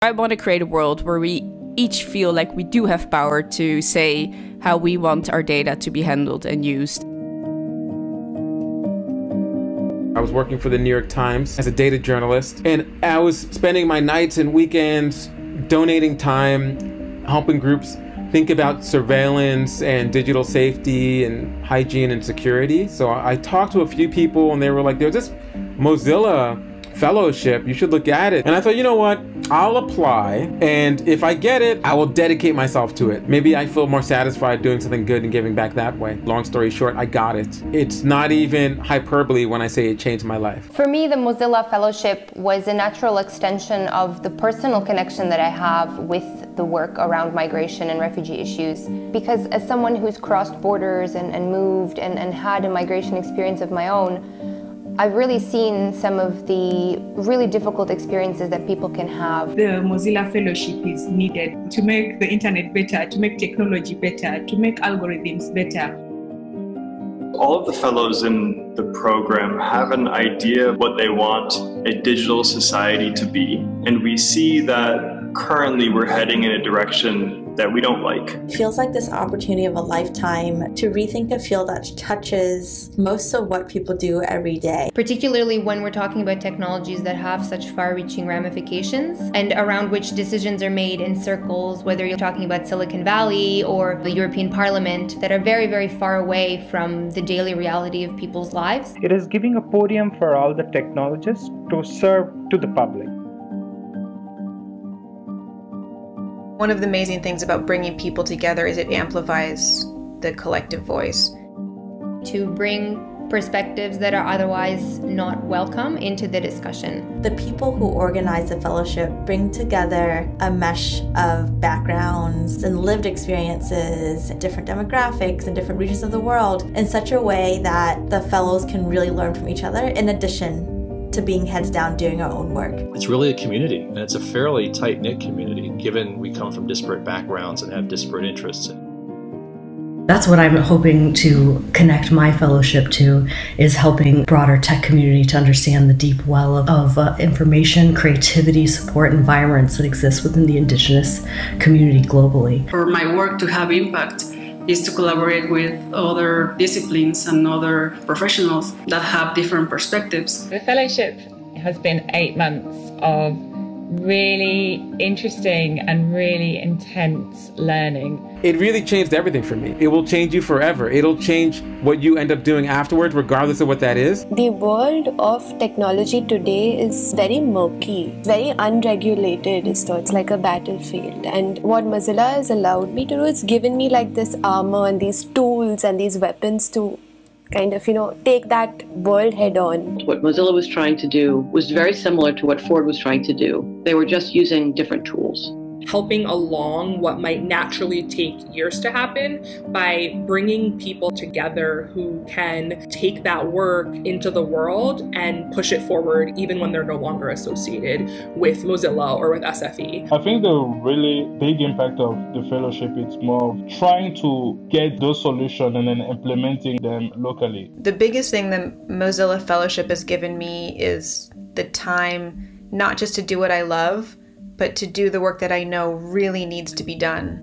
I want to create a world where we each feel like we do have power to say how we want our data to be handled and used. I was working for the New York Times as a data journalist, and I was spending my nights and weekends donating time, helping groups think about surveillance and digital safety and hygiene and security. So I talked to a few people and they were like, there's this Mozilla fellowship, you should look at it. And I thought, you know what, I'll apply, and if I get it, I will dedicate myself to it. Maybe I feel more satisfied doing something good and giving back that way. Long story short, I got it. It's not even hyperbole when I say it changed my life. For me, the Mozilla Fellowship was a natural extension of the personal connection that I have with the work around migration and refugee issues. Because as someone who's crossed borders and moved and had a migration experience of my own, I've really seen some of the really difficult experiences that people can have. The Mozilla Fellowship is needed to make the internet better, to make technology better, to make algorithms better. All of the fellows in the program have an idea of what they want a digital society to be. And we see that currently we're heading in a direction that we don't like. It feels like this opportunity of a lifetime to rethink a field that touches most of what people do every day. Particularly when we're talking about technologies that have such far-reaching ramifications and around which decisions are made in circles, whether you're talking about Silicon Valley or the European Parliament, that are very, very far away from the daily reality of people's lives. It is giving a podium for all the technologists to serve to the public. One of the amazing things about bringing people together is it amplifies the collective voice. To bring perspectives that are otherwise not welcome into the discussion. The people who organize the fellowship bring together a mesh of backgrounds and lived experiences, different demographics and different regions of the world in such a way that the fellows can really learn from each other in addition to being heads down doing our own work. It's really a community, and it's a fairly tight-knit community, given we come from disparate backgrounds and have disparate interests. That's what I'm hoping to connect my fellowship to, is helping broader tech community to understand the deep well of information, creativity, support environments that exist within the Indigenous community globally. For my work to have impact is to collaborate with other disciplines and other professionals that have different perspectives. The fellowship has been 8 months of really interesting and really intense learning. It really changed everything for me. It will change you forever. It'll change what you end up doing afterwards, regardless of what that is. The world of technology today is very murky, very unregulated, so it's like a battlefield. And what Mozilla has allowed me to do is given me like this armor and these tools and these weapons to kind of, take that world head on. What Mozilla was trying to do was very similar to what Ford was trying to do. They were just using different tools. Helping along what might naturally take years to happen by bringing people together who can take that work into the world and push it forward even when they're no longer associated with Mozilla or with SFE. I think the really big impact of the fellowship is more of trying to get those solutions and then implementing them locally. The biggest thing the Mozilla Fellowship has given me is the time not just to do what I love, but to do the work that I know really needs to be done.